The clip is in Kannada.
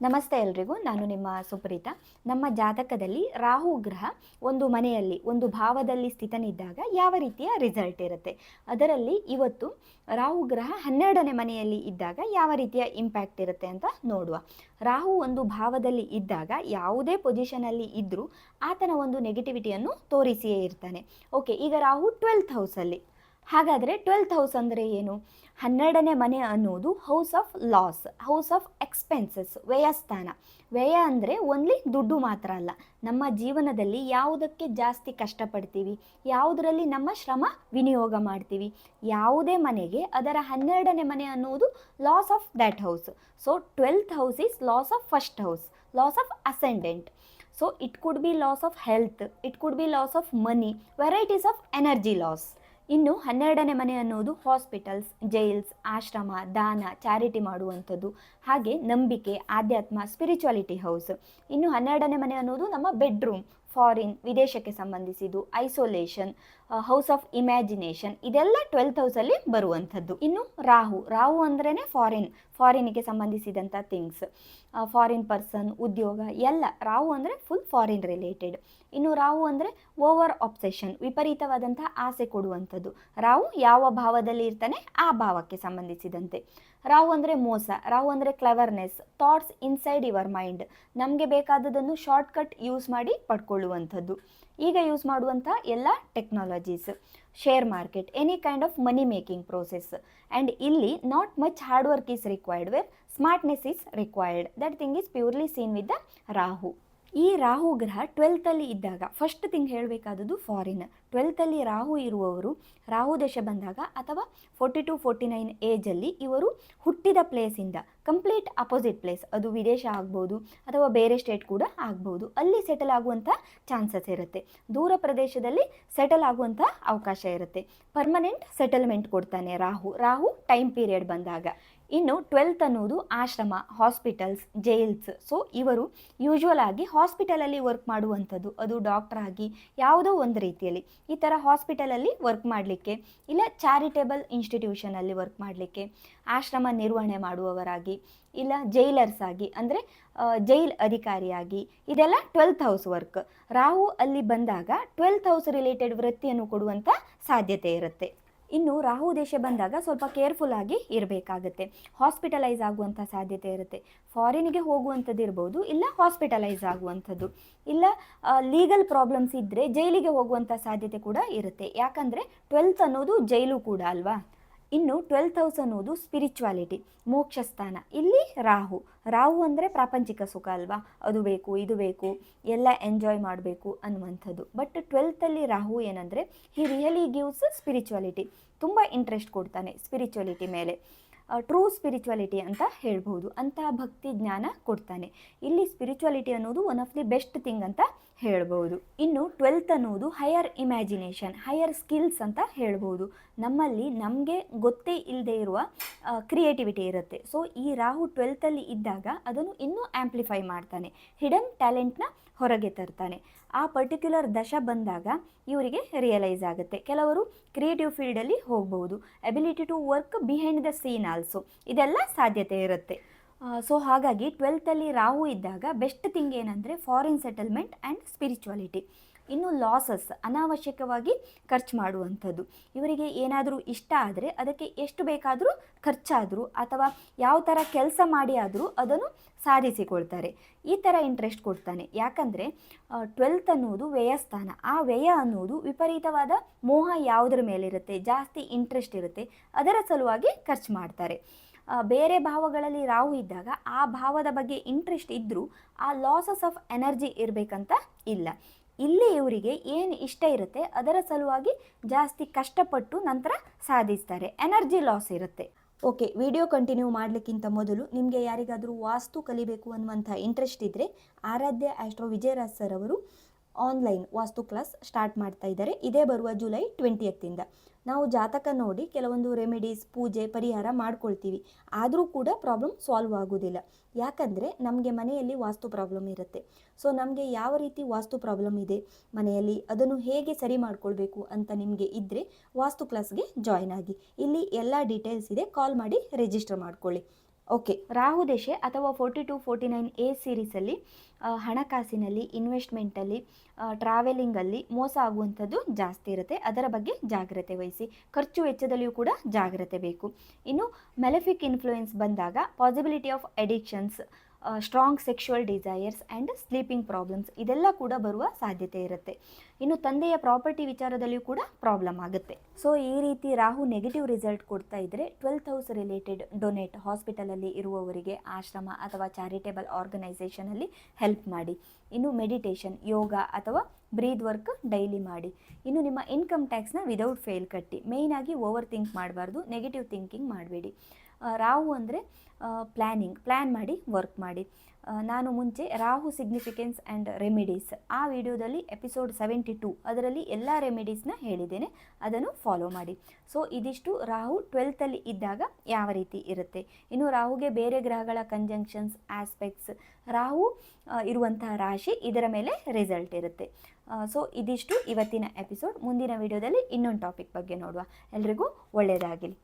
ನಮಸ್ತೆ ಎಲ್ರಿಗೂ. ನಾನು ನಿಮ್ಮ ಸುಪ್ರೀತಾ. ನಮ್ಮ ಜಾತಕದಲ್ಲಿ ರಾಹು ಗ್ರಹ ಒಂದು ಮನೆಯಲ್ಲಿ ಒಂದು ಭಾವದಲ್ಲಿ ಸ್ಥಿತನಿದ್ದಾಗ ಯಾವ ರೀತಿಯ ರಿಸಲ್ಟ್ ಇರುತ್ತೆ, ಅದರಲ್ಲಿ ಇವತ್ತು ರಾಹು ಗ್ರಹ 12ನೇ ಮನೆಯಲ್ಲಿ ಇದ್ದಾಗ ಯಾವ ರೀತಿಯ ಇಂಪ್ಯಾಕ್ಟ್ ಇರುತ್ತೆ ಅಂತ ನೋಡುವ. ರಾಹು ಒಂದು ಭಾವದಲ್ಲಿ ಇದ್ದಾಗ ಯಾವುದೇ ಪೊಸಿಷನಲ್ಲಿ ಇದ್ದರೂ ಆತನ ಒಂದು ನೆಗೆಟಿವಿಟಿಯನ್ನು ತೋರಿಸಿಯೇ ಇರ್ತಾನೆ. ಓಕೆ, ಈಗ ರಾಹು 12th ಹೌಸಲ್ಲಿ. ಹಾಗಾದರೆ 12th ಹೌಸ್ ಅಂದರೆ ಏನು? 12ನೇ ಮನೆ ಅನ್ನೋದು house of loss, house of expenses, ವ್ಯಯಸ್ಥಾನ. ವ್ಯಯ ಅಂದರೆ ಓನ್ಲಿ ದುಡ್ಡು ಮಾತ್ರ ಅಲ್ಲ, ನಮ್ಮ ಜೀವನದಲ್ಲಿ ಯಾವುದಕ್ಕೆ ಜಾಸ್ತಿ ಕಷ್ಟಪಡ್ತೀವಿ, ಯಾವುದರಲ್ಲಿ ನಮ್ಮ ಶ್ರಮ ವಿನಿಯೋಗ ಮಾಡ್ತೀವಿ, ಯಾವುದೇ ಮನೆಗೆ ಅದರ 12ನೇ ಮನೆ ಅನ್ನುವುದು loss of that house. So 12th house is loss of first house, loss of ascendant. So it could be loss of health, it could be loss of money, varieties of energy loss. ಇನ್ನು 12ನೇ ಮನೆ ಅನ್ನೋದು ಹಾಸ್ಪಿಟಲ್ಸ್, ಜೈಲ್ಸ್, ಆಶ್ರಮ, ದಾನ, ಚಾರಿಟಿ ಮಾಡುವಂಥದ್ದು, ಹಾಗೆ ನಂಬಿಕೆ, ಆಧ್ಯಾತ್ಮ, ಸ್ಪಿರಿಚುವಾಲಿಟಿ ಹೌಸ್. ಇನ್ನು 12ನೇ ಮನೆ ಅನ್ನೋದು ನಮ್ಮ ಬೆಡ್ರೂಮ್, ಫಾರಿನ್, ವಿದೇಶಕ್ಕೆ ಸಂಬಂಧಿಸಿದ್ದು, ಐಸೋಲೇಷನ್, ಹೌಸ್ ಆಫ್ ಇಮ್ಯಾಜಿನೇಷನ್, ಇದೆಲ್ಲ 12th ಹೌಸಲ್ಲಿ ಬರುವಂಥದ್ದು. ಇನ್ನು ರಾಹು, ರಾಹು ಅಂದ್ರೇ ಫಾರಿನ್ಗೆ ಸಂಬಂಧಿಸಿದಂಥ ಥಿಂಗ್ಸ್, ಫಾರಿನ್ ಪರ್ಸನ್, ಉದ್ಯೋಗ ಎಲ್ಲ. ರಾಹು ಅಂದರೆ ಫುಲ್ ಫಾರಿನ್ ರಿಲೇಟೆಡ್. ಇನ್ನು ರಾಹು ಅಂದರೆ ಓವರ್ ಆಬ್ಸೆಷನ್, ವಿಪರೀತವಾದಂಥ ಆಸೆ ಕೊಡುವಂಥದ್ದು. ರಾಹು ಯಾವ ಭಾವದಲ್ಲಿ ಇರ್ತಾನೆ ಆ ಭಾವಕ್ಕೆ ಸಂಬಂಧಿಸಿದಂತೆ. ರಾಹು ಅಂದರೆ ಮೋಸ, ರಾಹು ಅಂದರೆ cleverness, thoughts inside your mind, ನಮಗೆ ಬೇಕಾದದನ್ನು ಶಾರ್ಟ್ಕಟ್ ಯೂಸ್ ಮಾಡಿ ಪಡ್ಕೊಳ್ಳುವಂಥದ್ದು. ಈಗ ಯೂಸ್ ಮಾಡುವಂಥ ಎಲ್ಲ technologies, share market, any kind of money making process. And ಇಲ್ಲಿ not much hard work is required, where smartness is required. That thing is purely seen with the Rahu. ಈ ರಾಹು ಗ್ರಹ 12th ಇದ್ದಾಗ ಫಸ್ಟ್ ಥಿಂಗ್ ಹೇಳಬೇಕಾದದ್ದು ಫಾರಿನ್. 12th ರಾಹು ಇರುವವರು, ರಾಹು ದಶ ಬಂದಾಗ ಅಥವಾ 40 to 49 ಏಜಲ್ಲಿ ಇವರು ಹುಟ್ಟಿದ ಪ್ಲೇಸಿಂದ ಕಂಪ್ಲೀಟ್ ಅಪೋಸಿಟ್ ಪ್ಲೇಸ್, ಅದು ವಿದೇಶ ಆಗ್ಬೋದು ಅಥವಾ ಬೇರೆ ಸ್ಟೇಟ್ ಕೂಡ ಆಗ್ಬೋದು, ಅಲ್ಲಿ ಸೆಟಲ್ ಆಗುವಂಥ ಚಾನ್ಸಸ್ ಇರುತ್ತೆ. ದೂರ ಪ್ರದೇಶದಲ್ಲಿ ಸೆಟಲ್ ಆಗುವಂಥ ಅವಕಾಶ ಇರುತ್ತೆ. ಪರ್ಮನೆಂಟ್ ಸೆಟಲ್ಮೆಂಟ್ ಕೊಡ್ತಾನೆ ರಾಹು ಟೈಮ್ ಪೀರಿಯಡ್ ಬಂದಾಗ. ಇನ್ನು 12th ಅನ್ನೋದು ಆಶ್ರಮ, ಹಾಸ್ಪಿಟಲ್ಸ್, ಜೈಲ್ಸ್. ಸೊ ಇವರು ಯೂಶ್ವಲ್ ಆಗಿ ಹಾಸ್ಪಿಟಲಲ್ಲಿ ವರ್ಕ್ ಮಾಡುವಂಥದ್ದು, ಅದು ಡಾಕ್ಟರ್ ಆಗಿ ಯಾವುದೋ ಒಂದು ರೀತಿಯಲ್ಲಿ ಈ ಥರ ಹಾಸ್ಪಿಟಲಲ್ಲಿ ವರ್ಕ್ ಮಾಡಲಿಕ್ಕೆ, ಇಲ್ಲ ಚಾರಿಟೇಬಲ್ ಇನ್ಸ್ಟಿಟ್ಯೂಷನಲ್ಲಿ ವರ್ಕ್ ಮಾಡಲಿಕ್ಕೆ, ಆಶ್ರಮ ನಿರ್ವಹಣೆ ಮಾಡುವವರಾಗಿ, ಇಲ್ಲ ಜೈಲರ್ಸ್ ಆಗಿ ಅಂದರೆ ಜೈಲ್ ಅಧಿಕಾರಿಯಾಗಿ, ಇದೆಲ್ಲ 12th ಹೌಸ್ ವರ್ಕ್. ರಾಹು ಅಲ್ಲಿ ಬಂದಾಗ 12th ಹೌಸ್ ರಿಲೇಟೆಡ್ ವೃತ್ತಿಯನ್ನು ಕೊಡುವಂಥ ಸಾಧ್ಯತೆ ಇರುತ್ತೆ. ಇನ್ನು ರಾಹು ದೇಶ ಬಂದಾಗ ಸ್ವಲ್ಪ ಕೇರ್ಫುಲ್ ಆಗಿ ಇರಬೇಕಾಗತ್ತೆ. ಹಾಸ್ಪಿಟಲೈಸ್ ಆಗುವಂಥ ಸಾಧ್ಯತೆ ಇರುತ್ತೆ. ಫಾರಿನಿಗೆ ಹೋಗುವಂಥದ್ದು ಇರ್ಬೋದು, ಇಲ್ಲ ಹಾಸ್ಪಿಟಲೈಸ್ ಆಗುವಂಥದ್ದು, ಇಲ್ಲ ಲೀಗಲ್ ಪ್ರಾಬ್ಲಮ್ಸ್ ಇದ್ದರೆ ಜೈಲಿಗೆ ಹೋಗುವಂಥ ಸಾಧ್ಯತೆ ಕೂಡ ಇರುತ್ತೆ. ಯಾಕಂದರೆ 12th ಅನ್ನೋದು ಜೈಲು ಕೂಡ ಅಲ್ವಾ. ಇನ್ನು 12th ಹೌಸ್ ಅನ್ನೋದು ಸ್ಪಿರಿಚುವಾಲಿಟಿ, ಮೋಕ್ಷ ಸ್ಥಾನ. ಇಲ್ಲಿ ರಾಹು ಅಂದರೆ ಪ್ರಾಪಂಚಿಕ ಸುಖ ಅಲ್ವಾ, ಅದು ಬೇಕು ಇದು ಬೇಕು ಎಲ್ಲ ಎಂಜಾಯ್ ಮಾಡಬೇಕು ಅನ್ನುವಂಥದ್ದು. ಬಟ್ 12th ರಾಹು ಏನಂದರೆ ಹಿ ರಿಯಲಿ ಗಿವ್ಸ್ ಸ್ಪಿರಿಚುವಾಲಿಟಿ, ತುಂಬ ಇಂಟ್ರೆಸ್ಟ್ ಕೊಡ್ತಾನೆ ಸ್ಪಿರಿಚುವಾಲಿಟಿ ಮೇಲೆ. ಟ್ರೂ ಸ್ಪಿರಿಚುವಾಲಿಟಿ ಅಂತ ಹೇಳ್ಬೋದು, ಅಂತಹ ಭಕ್ತಿ ಜ್ಞಾನ ಕೊಡ್ತಾನೆ. ಇಲ್ಲಿ ಸ್ಪಿರಿಚುವಾಲಿಟಿ ಅನ್ನೋದು one of the best thing ಅಂತ ಹೇಳ್ಬೋದು. ಇನ್ನು 12th ಅನ್ನೋದು ಹೈಯರ್ ಇಮ್ಯಾಜಿನೇಷನ್, ಹೈಯರ್ ಸ್ಕಿಲ್ಸ್ ಅಂತ ಹೇಳ್ಬೋದು. ನಮ್ಮಲ್ಲಿ ನಮಗೆ ಗೊತ್ತೇ ಇಲ್ಲದೆ ಇರುವ ಕ್ರಿಯೇಟಿವಿಟಿ ಇರುತ್ತೆ. ಸೊ ಈ ರಾಹು 12th ಇದ್ದಾಗ ಅದನ್ನು ಇನ್ನೂ ಆ್ಯಂಪ್ಲಿಫೈ ಮಾಡ್ತಾನೆ, ಹಿಡನ್ ಟ್ಯಾಲೆಂಟ್ನ ಹೊರಗೆ ತರ್ತಾನೆ. ಆ ಪರ್ಟಿಕ್ಯುಲರ್ ದಶ ಬಂದಾಗ ಇವರಿಗೆ ರಿಯಲೈಸ್ ಆಗುತ್ತೆ. ಕೆಲವರು ಕ್ರಿಯೇಟಿವ್ ಫೀಲ್ಡಲ್ಲಿ ಹೋಗ್ಬೋದು, ability to work behind the scene also, ಇದೆಲ್ಲ ಸಾಧ್ಯತೆ ಇರುತ್ತೆ. ಸೊ ಹಾಗಾಗಿ 12th ರಾಹು ಇದ್ದಾಗ ಬೆಸ್ಟ್ ಥಿಂಗ್ ಏನಂದರೆ ಫಾರಿನ್ ಸೆಟಲ್ಮೆಂಟ್ ಆ್ಯಂಡ್ ಸ್ಪಿರಿಚುವಾಲಿಟಿ. ಇನ್ನು ಲಾಸಸ್, ಅನಾವಶ್ಯಕವಾಗಿ ಖರ್ಚು ಮಾಡುವಂಥದ್ದು. ಇವರಿಗೆ ಏನಾದರೂ ಇಷ್ಟ ಆದರೆ ಅದಕ್ಕೆ ಎಷ್ಟು ಬೇಕಾದರೂ ಖರ್ಚಾದರೂ ಅಥವಾ ಯಾವ ಥರ ಕೆಲಸ ಮಾಡಿ ಆದರೂ ಅದನ್ನು ಸಾಧಿಸಿಕೊಳ್ತಾರೆ. ಈ ಥರ ಇಂಟ್ರೆಸ್ಟ್ ಕೊಡ್ತಾನೆ. ಯಾಕಂದರೆ 12th ಅನ್ನೋದು ವ್ಯಯಸ್ಥಾನ. ಆ ವ್ಯಯ ಅನ್ನೋದು ವಿಪರೀತವಾದ ಮೋಹ ಯಾವುದರ ಮೇಲಿರುತ್ತೆ, ಜಾಸ್ತಿ ಇಂಟ್ರೆಸ್ಟ್ ಇರುತ್ತೆ, ಅದರ ಸಲುವಾಗಿ ಖರ್ಚು ಮಾಡ್ತಾರೆ. ಬೇರೆ ಭಾವಗಳಲ್ಲಿ ರಾಹು ಇದ್ದಾಗ ಆ ಭಾವದ ಬಗ್ಗೆ ಇಂಟ್ರೆಸ್ಟ್ ಇದ್ದರೂ ಆ ಲಾಸಸ್ ಆಫ್ ಎನರ್ಜಿ ಇರಬೇಕಂತ ಇಲ್ಲ. ಇಲ್ಲಿ ಇವರಿಗೆ ಏನು ಇಷ್ಟ ಇರುತ್ತೆ ಅದರ ಸಲುವಾಗಿ ಜಾಸ್ತಿ ಕಷ್ಟಪಟ್ಟು ನಂತರ ಸಾಧಿಸ್ತಾರೆ, ಎನರ್ಜಿ ಲಾಸ್ ಇರುತ್ತೆ. ಓಕೆ, ವಿಡಿಯೋ ಕಂಟಿನ್ಯೂ ಮಾಡಲಿಕ್ಕಿಂತ ಮೊದಲು ನಿಮಗೆ ಯಾರಿಗಾದರೂ ವಾಸ್ತು ಕಲಿಬೇಕು ಅನ್ನುವಂಥ ಇಂಟ್ರೆಸ್ಟ್ ಇದ್ದರೆ ಆರಾಧ್ಯ ಆಸ್ಟ್ರೋ ವಿಜಯರಾಜ್ ಸರ್ ಅವರು ಆನ್ಲೈನ್ ವಾಸ್ತು ಕ್ಲಾಸ್ ಸ್ಟಾರ್ಟ್ ಮಾಡ್ತಾ ಇದ್ದಾರೆ. ಇದೇ ಬರುವ ಜುಲೈ 20th. ನಾವು ಜಾತಕ ನೋಡಿ ಕೆಲವೊಂದು ರೆಮಿಡೀಸ್, ಪೂಜೆ, ಪರಿಹಾರ ಮಾಡ್ಕೊಳ್ತೀವಿ, ಆದರೂ ಕೂಡ ಪ್ರಾಬ್ಲಮ್ ಸಾಲ್ವ್ ಆಗೋದಿಲ್ಲ. ಯಾಕಂದರೆ ನಮಗೆ ಮನೆಯಲ್ಲಿ ವಾಸ್ತು ಪ್ರಾಬ್ಲಮ್ ಇರುತ್ತೆ. ಸೊ ನಮಗೆ ಯಾವ ರೀತಿ ವಾಸ್ತು ಪ್ರಾಬ್ಲಮ್ ಇದೆ ಮನೆಯಲ್ಲಿ, ಅದನ್ನು ಹೇಗೆ ಸರಿ ಮಾಡ್ಕೊಳ್ಬೇಕು ಅಂತ ನಿಮಗೆ ಇದ್ದರೆ ವಾಸ್ತು ಕ್ಲಾಸ್ಗೆ ಜಾಯ್ನ್ ಆಗಿ. ಇಲ್ಲಿ ಎಲ್ಲ ಡೀಟೇಲ್ಸ್ ಇದೆ, ಕಾಲ್ ಮಾಡಿ ರಿಜಿಸ್ಟರ್ ಮಾಡ್ಕೊಳ್ಳಿ. ಓಕೆ, ರಾಹು ದಶೆ ಅಥವಾ 42-49 ಸೀರೀಸಲ್ಲಿ ಹಣಕಾಸಿನಲ್ಲಿ, ಇನ್ವೆಸ್ಟ್ಮೆಂಟಲ್ಲಿ, ಟ್ರಾವೆಲಿಂಗಲ್ಲಿ ಮೋಸ ಆಗುವಂಥದ್ದು ಜಾಸ್ತಿ ಇರುತ್ತೆ. ಅದರ ಬಗ್ಗೆ ಜಾಗ್ರತೆ ವಹಿಸಿ. ಖರ್ಚು ವೆಚ್ಚದಲ್ಲಿಯೂ ಕೂಡ ಜಾಗ್ರತೆ ಬೇಕು. ಇನ್ನು ಮೆಲೆಫಿಕ್ ಇನ್ಫ್ಲೂಯೆನ್ಸ್ ಬಂದಾಗ possibility of addictions, strong sexual desires and sleeping problems ಇದೆಲ್ಲ ಕೂಡ ಬರುವ ಸಾಧ್ಯತೆ ಇರುತ್ತೆ. ಇನ್ನು ತಂದೆಯ ಪ್ರಾಪರ್ಟಿ ವಿಚಾರದಲ್ಲಿಯೂ ಕೂಡ ಪ್ರಾಬ್ಲಮ್ ಆಗುತ್ತೆ. ಸೊ ಈ ರೀತಿ ರಾಹು ನೆಗೆಟಿವ್ ರಿಸಲ್ಟ್ ಕೊಡ್ತಾ ಇದ್ದರೆ 12th ಹೌಸ್ ರಿಲೇಟೆಡ್ ಡೊನೇಟ್, ಹಾಸ್ಪಿಟಲಲ್ಲಿ ಇರುವವರಿಗೆ ಆಶ್ರಮ ಅಥವಾ ಚಾರಿಟೇಬಲ್ ಆರ್ಗನೈಸೇಷನಲ್ಲಿ ಹೆಲ್ಪ್ ಮಾಡಿ. ಇನ್ನು ಮೆಡಿಟೇಷನ್, ಯೋಗ ಅಥವಾ ಬ್ರೀದ್ ವರ್ಕ್ ಡೈಲಿ ಮಾಡಿ. ಇನ್ನು ನಿಮ್ಮ ಇನ್ಕಮ್ ಟ್ಯಾಕ್ಸ್ನ ವಿದೌಟ್ ಫೇಲ್ ಕಟ್ಟಿ. ಮೇಯ್ನಾಗಿ ಓವರ್ ಥಿಂಕ್ ಮಾಡಬಾರ್ದು, ನೆಗೆಟಿವ್ ಥಿಂಕಿಂಗ್ ಮಾಡಬೇಡಿ. ರಾಹು ಅಂದರೆ ಪ್ಲ್ಯಾನ್ ಮಾಡಿ ವರ್ಕ್ ಮಾಡಿ. ನಾನು ಮುಂಚೆ ರಾಹು ಸಿಗ್ನಿಫಿಕೆನ್ಸ್ ಆ್ಯಂಡ್ ರೆಮಿಡೀಸ್ ಆ ವಿಡಿಯೋದಲ್ಲಿ ಎಪಿಸೋಡ್ 72 ಅದರಲ್ಲಿ ಎಲ್ಲ ರೆಮಿಡೀಸ್ನ ಹೇಳಿದ್ದೇನೆ, ಅದನ್ನು ಫಾಲೋ ಮಾಡಿ. ಸೊ ಇದಿಷ್ಟು ರಾಹು 12th ಇದ್ದಾಗ ಯಾವ ರೀತಿ ಇರುತ್ತೆ. ಇನ್ನು ರಾಹುಗೆ ಬೇರೆ ಗ್ರಹಗಳ ಕಂಜಂಕ್ಷನ್ಸ್, ಆಸ್ಪೆಕ್ಟ್ಸ್, ರಾಹು ಇರುವಂತಹ ರಾಶಿ ಇದರ ಮೇಲೆ ರಿಸಲ್ಟ್ ಇರುತ್ತೆ. ಸೊ ಇದಿಷ್ಟು ಇವತ್ತಿನ ಎಪಿಸೋಡ್. ಮುಂದಿನ ವಿಡಿಯೋದಲ್ಲಿ ಇನ್ನೊಂದು ಟಾಪಿಕ್ ಬಗ್ಗೆ ನೋಡುವ. ಎಲ್ರಿಗೂ ಒಳ್ಳೆಯದಾಗಲಿ.